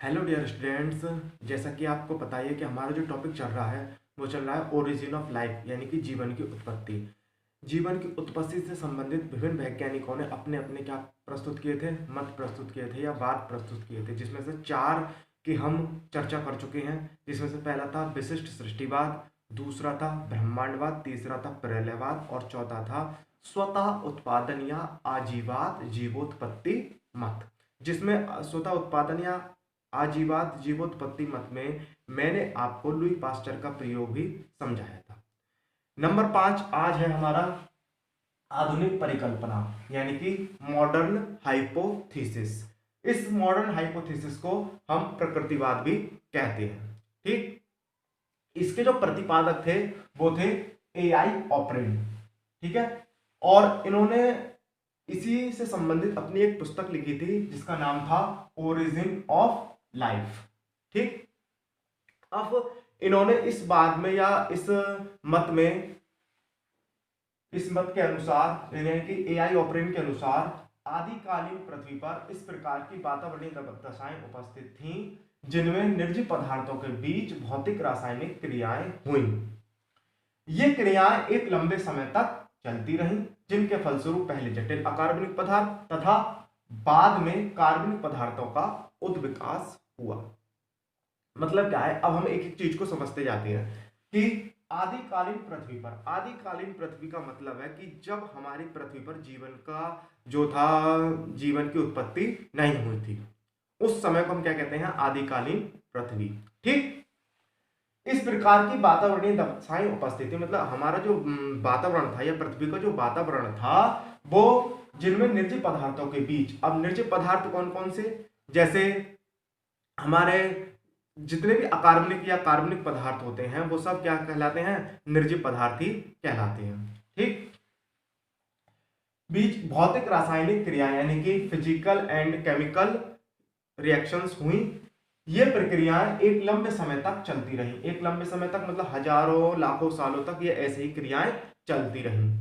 Hello dear students. जैसा कि आपको पता ही है कि हमारा जो टॉपिक चल रहा है वो चल रहा है ओरिजिन ऑफ लाइफ, यानी कि जीवन की उत्पत्ति। जीवन की उत्पत्ति से संबंधित विभिन्न वैज्ञानिकों ने अपने अपने क्या प्रस्तुत किए थे, मत प्रस्तुत किए थे या वाद प्रस्तुत किए थे, जिसमें से चार की हम चर्चा कर चुके हैं। जिसमें से पहला था विशिष्ट सृष्टिवाद, दूसरा था ब्रह्मांडवाद, तीसरा था प्रलयवाद और चौथा था स्वतः उत्पादन या आजीवाद जीवोत्पत्ति मत। जिसमें स्वतः उत्पादन या आजीवाद जीवोत्पत्ति मत में मैंने आपको लुई पास्चर का प्रयोग भी समझाया था। नंबर 5 आज है हमारा आधुनिक परिकल्पना, यानी कि मॉडर्न हाइपोथेसिस। इस मॉडर्न हाइपोथेसिस को हम प्रकृतिवाद भी कहते हैं। ठीक, इसके जो प्रतिपादक थे वो थे एआई ऑपरेन। ठीक है, और इन्होंने इसी से संबंधित अपनी एक पुस्तक लिखी थी जिसका नाम था ओरिजिन ऑफ लाइफ। ठीक, अब इन्होंने इस बात में या इस मत में, इस मत के अनुसार यानी कि एआई ऑपरेन के अनुसार आदिकालीन पृथ्वी पर इस प्रकार की वातावरणीय दशाएं उपस्थित थीं जिनमें निर्जीव पदार्थों के बीच भौतिक रासायनिक क्रियाएं हुई। ये क्रियाएं एक लंबे समय तक चलती रहीं, जिनके फलस्वरूप पहले जटिल अकार्बनिक पदार्थ तथा बाद में कार्बनिक पदार्थों का उद्विकास हुआ। मतलब क्या है, अब हम एक एक चीज को समझते जाते हैं कि आदिकालीन पृथ्वी पर, आदिकालीन पृथ्वी का मतलब है कि जब हमारी पृथ्वी पर जीवन का जो था, जीवन की उत्पत्ति नहीं हुई थी, उस समय को हम क्या कहते हैं, आदिकालीन पृथ्वी। ठीक, इस प्रकार की वातावरणीय दशाएं उपस्थित थी, मतलब हमारा जो वातावरण था या पृथ्वी का जो वातावरण था वो जिनमें निर्जीव पदार्थों के बीच, अब निर्जीव पदार्थ कौन कौन से, जैसे हमारे जितने भी अकार्बनिक या कार्बनिक पदार्थ होते हैं वो सब क्या कहलाते हैं, निर्जीव पदार्थ ही कहलाते हैं। ठीक, बीच भौतिक रासायनिक क्रिया यानी कि फिजिकल एंड केमिकल रिएक्शंस हुई। ये प्रक्रियाएं एक लंबे समय तक चलती रहीं, एक लंबे समय तक मतलब हजारों लाखों सालों तक ये ऐसे ही क्रियाएं चलती रहीं।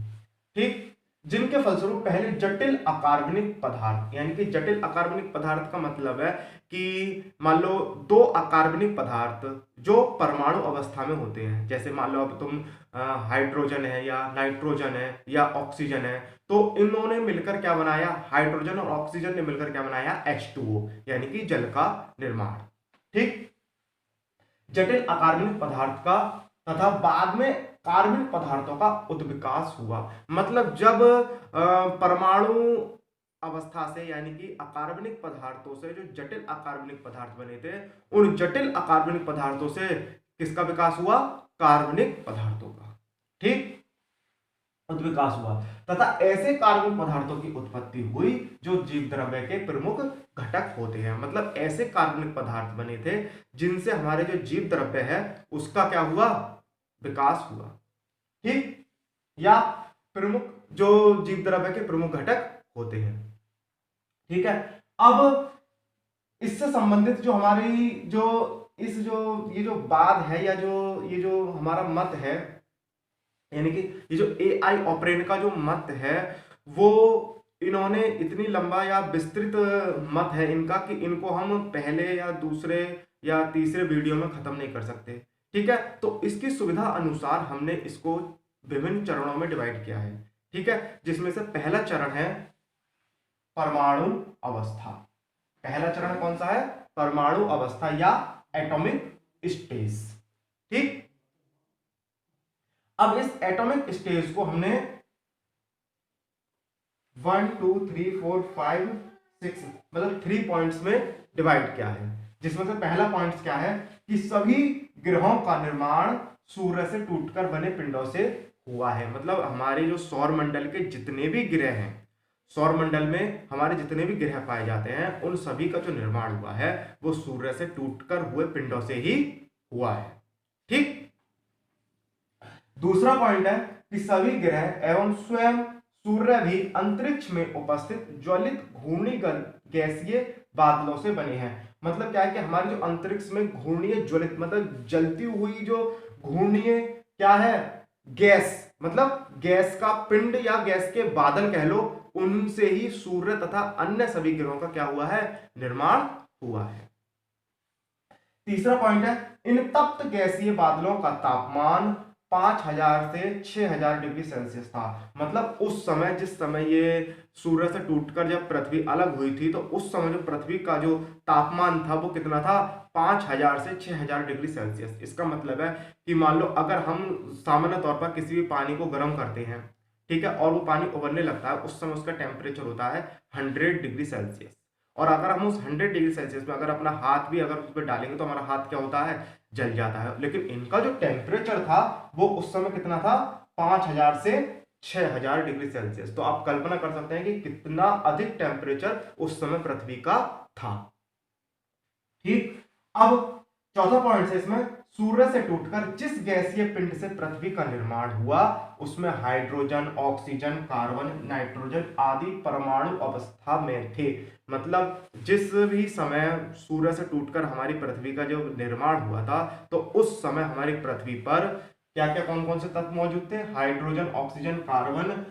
ठीक, जिनके फलस्वरूप पहले जटिल अकार्बनिक पदार्थ, यानी कि जटिल अकार्बनिक पदार्थ का मतलब है कि मान लो दो अकार्बनिक पदार्थ जो परमाणु अवस्था में होते हैं, जैसे मान लो अब तुम हाइड्रोजन है या नाइट्रोजन है या ऑक्सीजन है, तो इन्होंने मिलकर क्या बनाया, हाइड्रोजन और ऑक्सीजन ने मिलकर क्या बनाया, H2O, यानी कि जल का निर्माण। ठीक, जटिल अकार्बनिक पदार्थ का तथा बाद में कार्बनिक पदार्थों का उद्विकास हुआ। मतलब जब परमाणु अवस्था से यानी कि अकार्बनिक पदार्थों से जो जटिल अकार्बनिक पदार्थ बने थे, उन जटिल अकार्बनिक पदार्थों से किसका विकास हुआ, कार्बनिक पदार्थों का। ठीक, उद्विकास हुआ तथा ऐसे कार्बनिक पदार्थों की उत्पत्ति हुई जो जीव द्रव्य के प्रमुख घटक होते हैं। मतलब ऐसे कार्बनिक पदार्थ बने थे जिनसे हमारे जो जीव द्रव्य है उसका क्या हुआ, विकास हुआ। ठीक, या प्रमुख जो जीव द्रव्य के प्रमुख घटक होते हैं। ठीक है, अब इससे संबंधित जो हमारी जो इस जो ये जो बात है या जो ये जो हमारा मत है, यानी कि ये जो एआई ऑपरेन का जो मत है वो इन्होंने इतनी लंबा या विस्तृत मत है इनका कि इनको हम पहले या दूसरे या तीसरे वीडियो में खत्म नहीं कर सकते। ठीक है, तो इसकी सुविधा अनुसार हमने इसको विभिन्न चरणों में डिवाइड किया है। ठीक है, जिसमें से पहला चरण है परमाणु अवस्था। पहला चरण कौन सा है, परमाणु अवस्था या एटॉमिक स्टेज। ठीक, अब इस एटॉमिक स्टेज को हमने 1 2 3 4 5 6 मतलब 3 पॉइंट्स में डिवाइड किया है। जिसमें से पहला पॉइंट क्या है कि सभी ग्रहों का निर्माण सूर्य से टूटकर बने पिंडों से हुआ है। मतलब हमारे जो सौर मंडल के जितने भी ग्रह हैं, सौर मंडल में हमारे जितने भी ग्रह पाए जाते हैं उन सभी का जो निर्माण हुआ है वो सूर्य से टूटकर हुए पिंडों से ही हुआ है। ठीक, दूसरा पॉइंट है कि सभी ग्रह एवं स्वयं सूर्य भी अंतरिक्ष में उपस्थित ज्वलित घूर्णी गैसीय बादलों से बने हैं। मतलब क्या है कि हमारे जो अंतरिक्ष में घूर्णीय ज्वलित मतलब जलती हुई जो घूर्णीय क्या है, गैस, मतलब गैस का पिंड या गैस के बादल कह लो, उनसे ही सूर्य तथा अन्य सभी ग्रहों का क्या हुआ है, निर्माण हुआ है। तीसरा पॉइंट है, इन तप्त गैसीय बादलों का तापमान 5000 से 6000 डिग्री सेल्सियस था। मतलब उस समय, जिस समय ये सूर्य से टूटकर जब पृथ्वी अलग हुई थी, तो उस समय जो पृथ्वी का जो तापमान था वो कितना था, 5000 से 6000 डिग्री सेल्सियस। इसका मतलब है कि मान लो अगर हम सामान्य तौर पर किसी भी पानी को गर्म करते हैं, ठीक है, और वो पानी उबलने लगता है, उस समय उसका टेम्परेचर होता है 100 डिग्री सेल्सियस। और अगर हम उस 100 डिग्री सेल्सियस में अगर अपना हाथ भी अगर उस पर डालेंगे तो हमारा हाथ क्या होता है, जल जाता है। लेकिन इनका जो टेम्परेचर था वो उस समय कितना था, 5000 से 6000 डिग्री सेल्सियस। तो आप कल्पना कर सकते हैं कि कितना अधिक टेम्परेचर उस समय पृथ्वी का था। ठीक, अब चौथा पॉइंट है इसमें, सूर्य से टूटकर जिस गैसीय पिंड से पृथ्वी का निर्माण हुआ उसमें हाइड्रोजन, ऑक्सीजन, कार्बन, नाइट्रोजन आदि परमाणु अवस्था में थे। मतलब जिस भी समय सूर्य से टूटकर हमारी पृथ्वी का जो निर्माण हुआ था, तो उस समय हमारी पृथ्वी पर क्या क्या कौन कौन से तत्व मौजूद थे, हाइड्रोजन, ऑक्सीजन, कार्बन,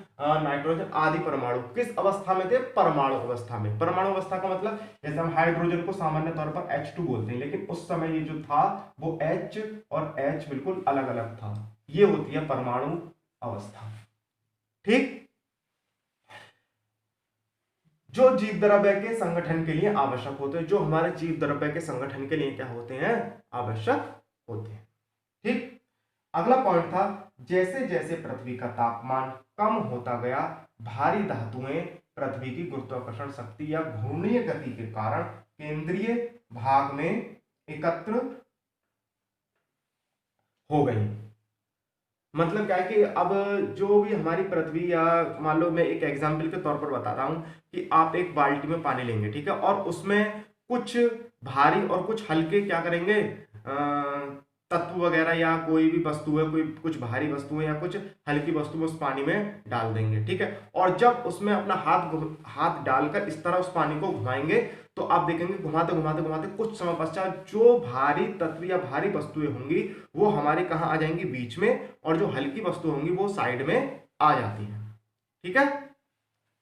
नाइट्रोजन आदि परमाणु किस अवस्था में थे, परमाणु अवस्था में। परमाणु अवस्था का मतलब जैसे हम हाइड्रोजन को सामान्य तौर पर H2 बोलते हैं, लेकिन उस समय ये जो था वो H और H बिल्कुल अलग अलग था। ये होती है परमाणु अवस्था। ठीक, जो जीव द्रव्य के संगठन के लिए आवश्यक होते हैं, जो हमारे जीव द्रव्य के संगठन के लिए क्या होते हैं, आवश्यक होते हैं। ठीक, अगला पॉइंट था, जैसे जैसे पृथ्वी का तापमान कम होता गया, भारी धातुएं पृथ्वी की गुरुत्वाकर्षण शक्ति या घूर्णीय गति के कारण केंद्रीय भाग में एकत्र हो गई। मतलब क्या है कि अब जो भी हमारी पृथ्वी, या मान लो मैं एक एग्जाम्पल के तौर पर बता रहा हूं कि आप एक बाल्टी में पानी लेंगे, ठीक है, और उसमें कुछ भारी और कुछ हल्के क्या करेंगे, तत्व वगैरह या कोई भी वस्तु है, कोई कुछ भारी वस्तु है या कुछ हल्की वस्तु उस पानी में डाल देंगे, ठीक है। और जब उसमें अपना हाथ डालकर इस तरह उस पानी को घुमाएंगे, तो आप देखेंगे घुमाते घुमाते घुमाते कुछ समय पश्चात जो भारी तत्व या भारी वस्तुएं होंगी वो हमारी कहाँ आ जाएंगी, बीच में, और जो हल्की वस्तु होंगी वो साइड में आ जाती है। ठीक है,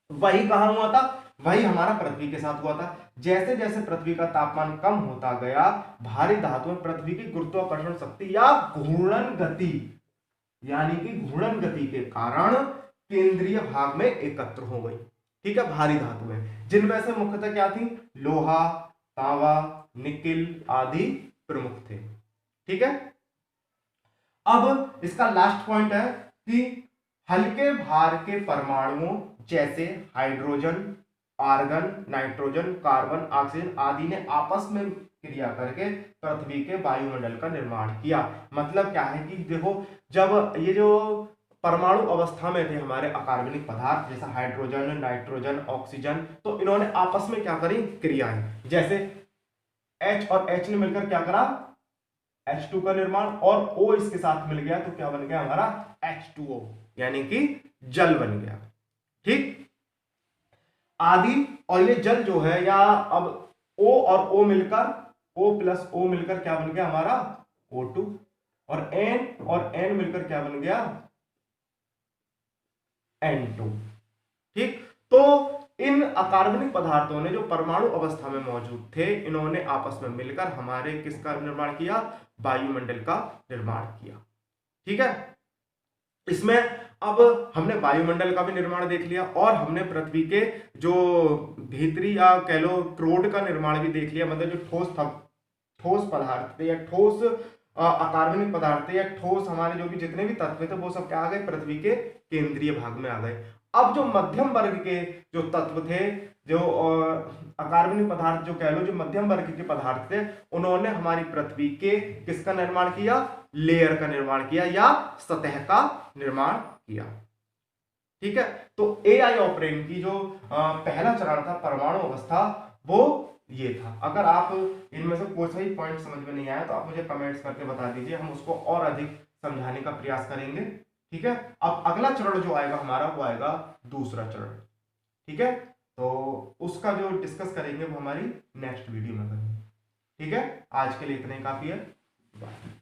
वही कहां हुआ था, वही हमारा पृथ्वी के साथ हुआ था। जैसे जैसे पृथ्वी का तापमान कम होता गया, भारी धातुएं पृथ्वी की गुरुत्वाकर्षण शक्ति या घूर्णन गति, यानी कि घूर्णन गति के कारण केंद्रीय भाग में एकत्र हो गई। ठीक है, भारी धातुएं जिनमें से मुख्यतः क्या थी, लोहा, तांबा, निकिल आदि प्रमुख थे। ठीक है, अब इसका लास्ट पॉइंट है कि हल्के भार के परमाणुओं जैसे hydrogen, argon, nitrogen, carbon, oxygen आदि ने आपस में क्रिया करके पृथ्वी के वायुमंडल का निर्माण किया। मतलब क्या है कि देखो, जब ये जो परमाणु अवस्था में थे हमारे अकार्बनिक पदार्थ जैसे हाइड्रोजन, नाइट्रोजन, ऑक्सीजन, तो इन्होंने आपस में क्या करी, क्रियाएं। जैसे H और H ने मिलकर क्या करा, H2 का निर्माण, और O इसके साथ मिल गया तो क्या बन गया हमारा H2O, यानी कि जल बन गया। ठीक, आदि, और ये जल जो है, या अब O और O मिलकर, O प्लस O मिलकर क्या बन गया हमारा O2, और N मिलकर क्या बन गया N2। ठीक, तो इन अकार्बनिक पदार्थों ने जो परमाणु अवस्था में मौजूद थे, इन्होंने आपस में मिलकर हमारे किसका निर्माण किया, वायुमंडल का निर्माण किया। ठीक है, इसमें अब हमने वायुमंडल का भी निर्माण देख लिया, और हमने पृथ्वी के जो भीतरी या कह लो क्रोड का निर्माण भी देख लिया। मतलब जो ठोस पदार्थ थे या ठोस अकार्बनिक पदार्थ थे या ठोस हमारे जो भी जितने भी तत्व थे वो सब क्या आ गए, पृथ्वी के केंद्रीय भाग में आ गए। अब जो मध्यम वर्ग के जो तत्व थे, जो अकार्बनिक पदार्थ जो कह लो जो मध्यम वर्ग के पदार्थ थे, उन्होंने हमारी पृथ्वी के किसका निर्माण किया, लेयर का निर्माण किया या सतह का निर्माण किया। ठीक है, तो एआई ऑपरेंट की जो पहला चरण था परमाणु अवस्था, वो ये था। अगर आप इनमें से कोई सा ही पॉइंट समझ में नहीं आया तो आप मुझे कमेंट्स करके बता दीजिए, हम उसको और अधिक समझाने का प्रयास करेंगे। ठीक है, अब अगला चरण जो आएगा हमारा वो आएगा दूसरा चरण। ठीक है, तो उसका जो डिस्कस करेंगे वो हमारी नेक्स्ट वीडियो में करेंगे। ठीक है, आज के लिए इतना ही काफी है। बाय।